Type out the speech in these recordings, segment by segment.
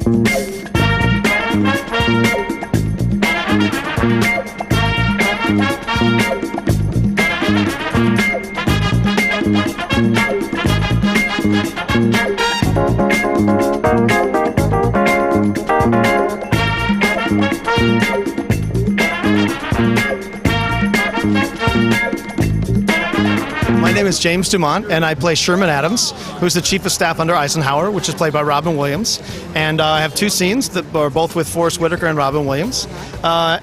My name is James DuMont, and I play Sherman Adams, who's the Chief of Staff under Eisenhower, which is played by Robin Williams. And I have two scenes that are both with Forrest Whitaker and Robin Williams.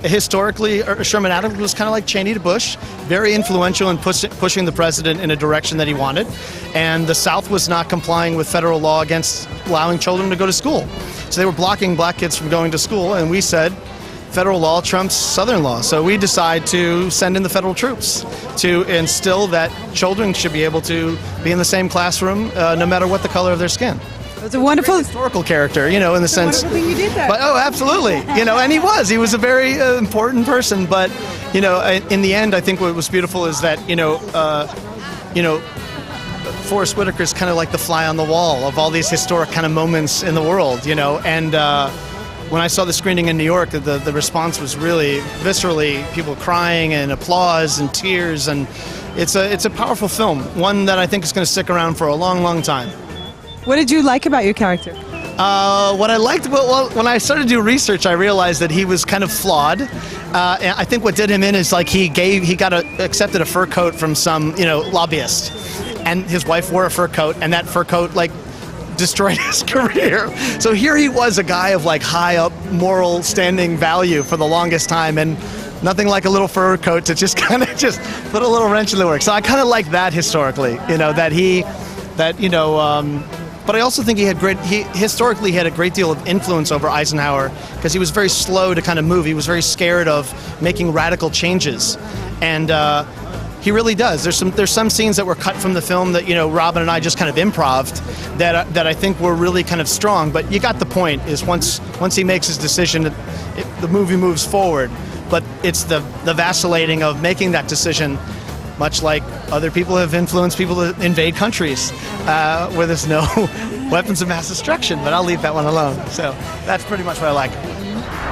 Historically, Sherman Adams was kind of like Cheney to Bush, very influential in pushing the president in a direction that he wanted. And the South was not complying with federal law against allowing children to go to school. So they were blocking black kids from going to school, and we said, federal law trumps Southern law. So we decide to send in the federal troops to instill that children should be able to be in the same classroom no matter what the color of their skin. It's a wonderful historical character, you know, in the sense. Wonderful thing you did that. But oh, absolutely, you know, and he was a very important person. But you know, in the end, I think what was beautiful is that Forrest Whitaker is kind of like the fly on the wall of all these historic kind of moments in the world, you know, and. When I saw the screening in New York, the response was really viscerally, people crying and applause and tears, and it's a powerful film, one that I think is going to stick around for a long, long time. What did you like about your character? What I liked, well, when I started to do research, I realized that he was kind of flawed. And I think what did him in is like he accepted a fur coat from some lobbyist, and his wife wore a fur coat, and that fur coat destroyed his career. So here he was, a guy of high up moral standing value for the longest time, and nothing like a little fur coat to just kind of just put a little wrench in the works. So I kind of like that historically, but I also think he historically had a great deal of influence over Eisenhower because he was very slow to kind of move. He was very scared of making radical changes, and he really does. There's some scenes that were cut from the film that Robin and I just kind of improv'd that I think were really kind of strong. But you got the point. Is once he makes his decision, the movie moves forward. But it's the vacillating of making that decision, much like other people have influenced people to invade countries where there's no weapons of mass destruction. But I'll leave that one alone. So that's pretty much what I like.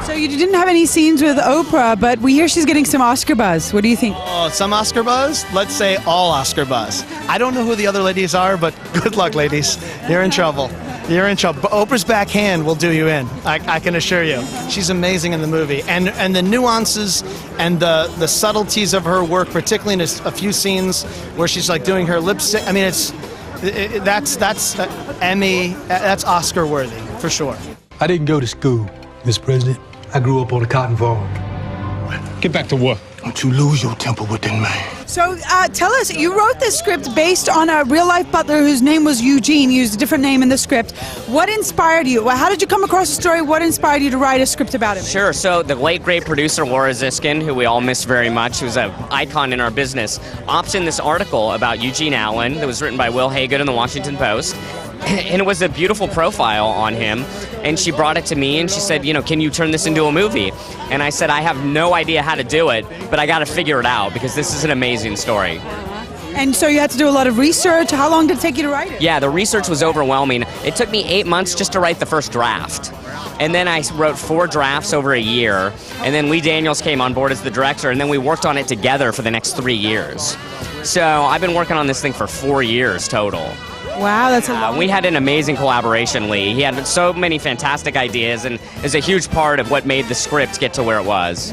So you didn't have any scenes with Oprah, but we hear she's getting some Oscar buzz. What do you think? Oh, some Oscar buzz? Let's say all Oscar buzz. I don't know who the other ladies are, but good luck, ladies. You're in trouble. You're in trouble. But Oprah's backhand will do you in. I can assure you. She's amazing in the movie. And the nuances and the subtleties of her work, particularly in a few scenes where she's doing her lip sync. I mean, that's Emmy, that's Oscar worthy, for sure. I didn't go to school, Mr. President. I grew up on a cotton farm. Get back to work. Don't you lose your temper with that man. So tell us, you wrote this script based on a real-life butler whose name was Eugene. You used a different name in the script. What inspired you? How did you come across the story? What inspired you to write a script about him? Sure. So the late, great producer Laura Ziskin, who we all miss very much, who's an icon in our business, optioned this article about Eugene Allen that was written by Will Hagood in the Washington Post. And it was a beautiful profile on him, and she brought it to me and she said, can you turn this into a movie? And I said, I have no idea how to do it, but I got to figure it out because this is an amazing story. And so you had to do a lot of research. How long did it take you to write it? Yeah, the research was overwhelming. It took me 8 months just to write the first draft. And then I wrote 4 drafts over a year, and then Lee Daniels came on board as the director, and then we worked on it together for the next 3 years. So I've been working on this thing for 4 years total. Wow, that's a lot. We had an amazing collaboration, Lee. He had so many fantastic ideas and is a huge part of what made the script get to where it was.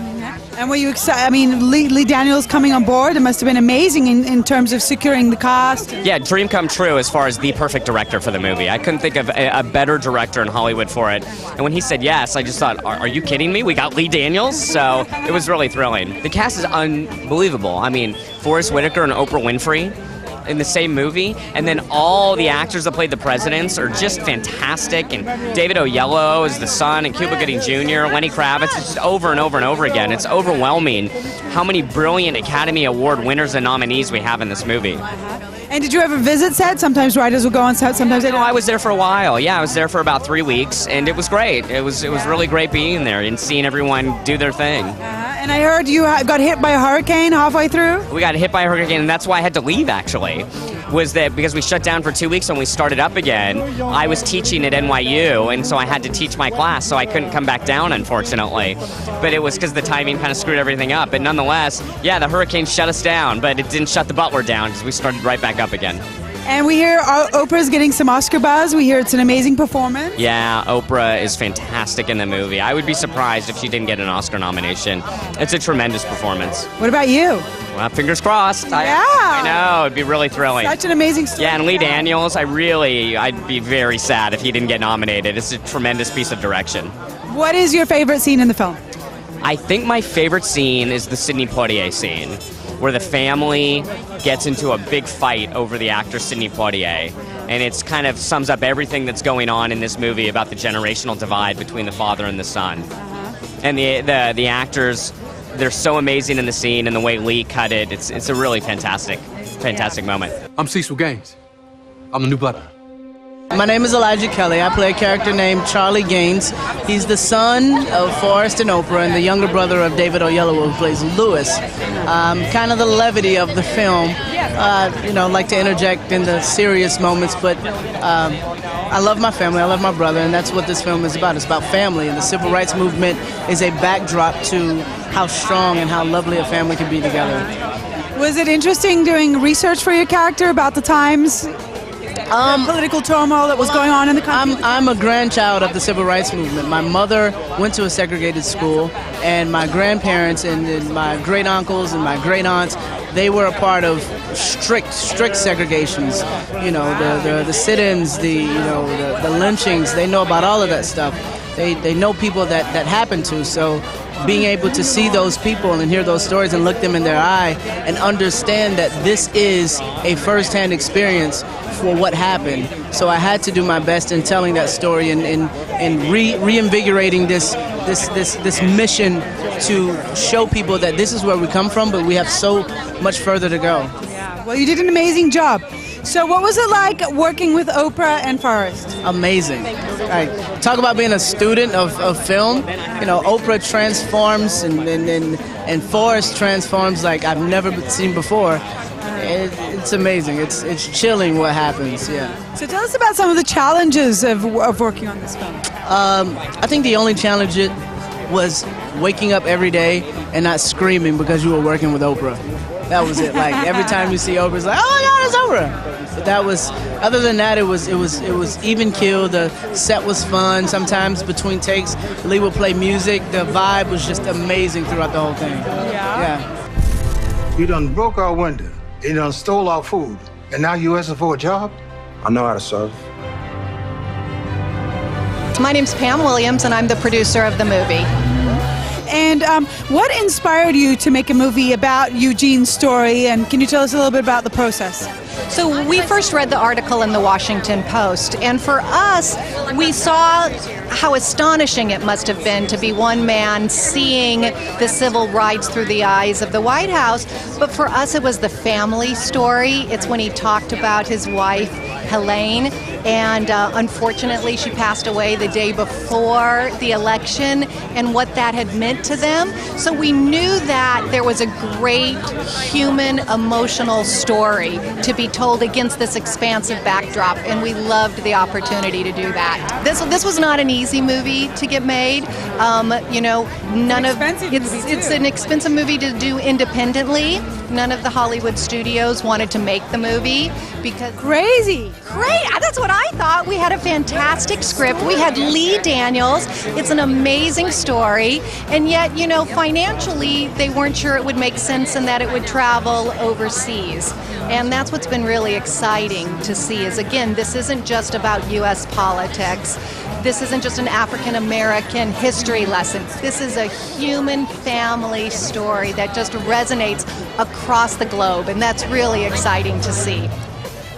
And were you excited? I mean, Lee Daniels coming on board, it must have been amazing in terms of securing the cast. Yeah, dream come true as far as the perfect director for the movie. I couldn't think of a better director in Hollywood for it. And when he said yes, I just thought, are you kidding me? We got Lee Daniels? So it was really thrilling. The cast is unbelievable. I mean, Forrest Whitaker and Oprah Winfrey in the same movie, and then all the actors that played the presidents are just fantastic, and David Oyelowo is the son, and Cuba Gooding Jr., Lenny Kravitz. It's just over and over and over again. It's overwhelming how many brilliant Academy Award winners and nominees we have in this movie. And did you ever visit set? Sometimes writers will go on set, sometimes they don't. I was there for a while. Yeah, I was there for about 3 weeks, and it was great. It was really great being there and seeing everyone do their thing. And I heard you got hit by a hurricane halfway through. We got hit by a hurricane, and that's why I had to leave, actually. Was that because we shut down for 2 weeks and we started up again. I was teaching at NYU, and so I had to teach my class, so I couldn't come back down, unfortunately. But it was because the timing kind of screwed everything up. But nonetheless, yeah, the hurricane shut us down, but it didn't shut the Butler down because we started right back up again. And we hear Oprah's getting some Oscar buzz. We hear it's an amazing performance. Yeah, Oprah is fantastic in the movie. I would be surprised if she didn't get an Oscar nomination. It's a tremendous performance. What about you? Well, fingers crossed. Yeah. I know, it'd be really thrilling. Such an amazing story. Yeah, and Lee Daniels, I'd be very sad if he didn't get nominated. It's a tremendous piece of direction. What is your favorite scene in the film? I think my favorite scene is the Sidney Poitier scene, where the family gets into a big fight over the actor Sidney Poitier. And it's kind of sums up everything that's going on in this movie about the generational divide between the father and the son. And the actors, they're so amazing in the scene, and the way Lee cut it, it's a really fantastic moment. I'm Cecil Gaines. I'm the new Butler. My name is Elijah Kelly. I play a character named Charlie Gaines. He's the son of Forrest and Oprah and the younger brother of David Oyelowo, who plays Lewis. Kind of the levity of the film. Like to interject in the serious moments, but I love my family, I love my brother, and that's what this film is about. It's about family, and the civil rights movement is a backdrop to how strong and how lovely a family can be together. Was it interesting doing research for your character about the times? The political turmoil that was going on in the country? I'm a grandchild of the civil rights movement. My mother went to a segregated school, and my grandparents and my great uncles and my great aunts, they were a part of strict segregations. You know, the sit-ins, the lynchings. They know about all of that stuff. They know people that happened to. So being able to see those people and hear those stories and look them in their eye and understand that this is a first-hand experience for what happened. So I had to do my best in telling that story and reinvigorating this mission to show people that this is where we come from, but we have so much further to go. Yeah. Well, you did an amazing job. So what was it like working with Oprah and Forrest? Amazing. Talk about being a student of film. You know, Oprah transforms and Forrest transforms like I've never seen before. It's amazing. It's chilling what happens, yeah. So tell us about some of the challenges of working on this film. I think the only challenge was waking up every day and not screaming because you were working with Oprah. That was it. Like every time you see Oprah, it's like, oh my God, it's Oprah. But that was. Other than that, it was even keel. The set was fun. Sometimes between takes, Lee would play music. The vibe was just amazing throughout the whole thing. Yeah. You done broke our window. You done stole our food. And now you asking for a job? I know how to serve. My name's Pam Williams, and I'm the producer of the movie. And what inspired you to make a movie about Eugene's story? And can you tell us a little bit about the process? So we first read the article in the Washington Post, and for us, we saw how astonishing it must have been to be one man seeing the civil rights through the eyes of the White House. But for us, it was the family story. It's when he talked about his wife, Helene, and unfortunately she passed away the day before the election, and what that had meant to them. So we knew that there was a great human emotional story to be told against this expansive backdrop, and we loved the opportunity to do that. This was not an easy movie to get made. It's an expensive movie to do independently. None of the Hollywood studios wanted to make the movie because Crazy. Great, that's what I thought. We had a fantastic script. We had Lee Daniels. It's an amazing story, and yet, financially, they weren't sure it would make sense and that it would travel overseas. And that's what's been really exciting to see is, again, this isn't just about U.S. politics. This isn't just an African-American history lesson. This is a human family story that just resonates across the globe, and that's really exciting to see.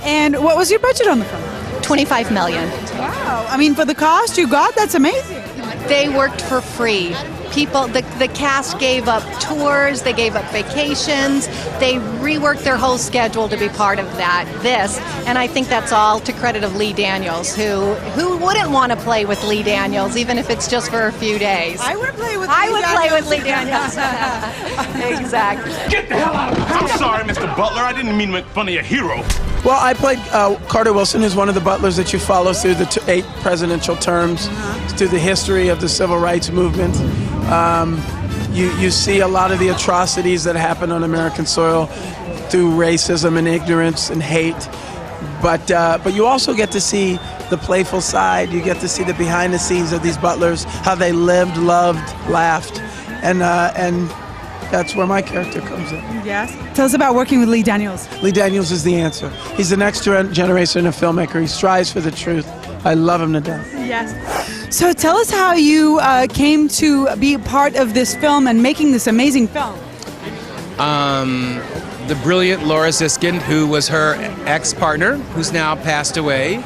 And what was your budget on the film? $25 million. Wow. I mean, for the cost you got, that's amazing. They worked for free. people, the cast gave up tours, they gave up vacations, they reworked their whole schedule to be part of this, and I think that's all to credit of Lee Daniels, who wouldn't want to play with Lee Daniels, even if it's just for a few days. I would play with Lee Daniels. Exactly. Get the hell out of here! I'm sorry, Mr. Butler. I didn't mean to make fun of your hero. Well, I played Carter Wilson, who's one of the butlers that you follow through the 8 presidential terms, through the history of the civil rights movement. You see a lot of the atrocities that happen on American soil through racism and ignorance and hate. But you also get to see the playful side. You get to see the behind the scenes of these butlers, how they lived, loved, laughed, and that's where my character comes in. Yes. Tell us about working with Lee Daniels. Lee Daniels is the answer. He's the next generation of filmmaker. He strives for the truth. I love him to death. Yes. So tell us how you came to be part of this film and making this amazing film. The brilliant Laura Ziskin, who was her ex-partner, who's now passed away,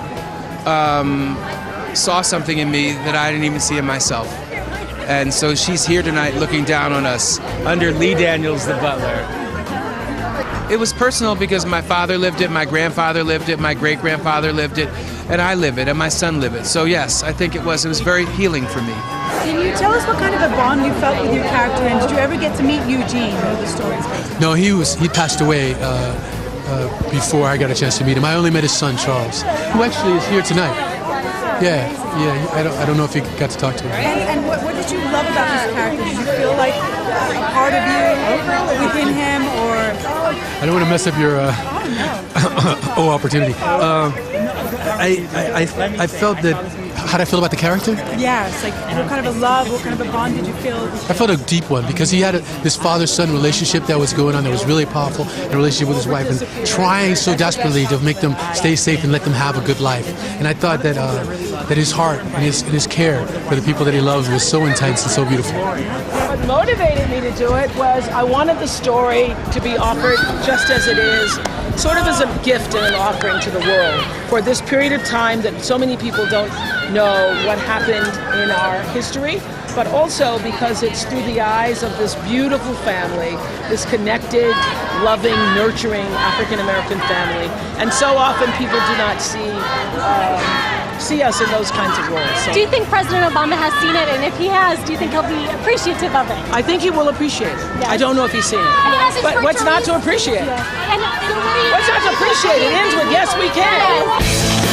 saw something in me that I didn't even see in myself. And so she's here tonight looking down on us under Lee Daniels, the butler. It was personal because my father lived it, my grandfather lived it, my great-grandfather lived it, and I live it, and my son lived it. So yes, I think it was very healing for me. Can you tell us what kind of a bond you felt with your character, and did you ever get to meet Eugene, who the story's based on? No, he passed away before I got a chance to meet him. I only met his son, Charles, who actually is here tonight. Yeah. I don't know if you got to talk to him. And what did you love about this character? Did you feel like a part of you within him, or? I don't want to mess up your opportunity. I felt that. How did I feel about the character? Yes, like what kind of a love, what kind of a bond did you feel? I felt a deep one because he had this father-son relationship that was going on that was really powerful, and a relationship with his wife, and trying so desperately to make them stay safe and let them have a good life. And I thought that that his heart and his care for the people that he loves was so intense and so beautiful. What motivated me to do it was I wanted the story to be offered just as it is, sort of as a gift and an offering to the world for this period of time that so many people don't know what happened in our history, but also because it's through the eyes of this beautiful family, this connected, loving, nurturing African-American family. And so often people do not see us in those kinds of roles. So. Do you think President Obama has seen it? And if he has, do you think he'll be appreciative of it? I think he will appreciate it. Yes. I don't know if he's seen it. But what's not to appreciate? Yeah. What's not to appreciate? It ends with yes, we can. Yes.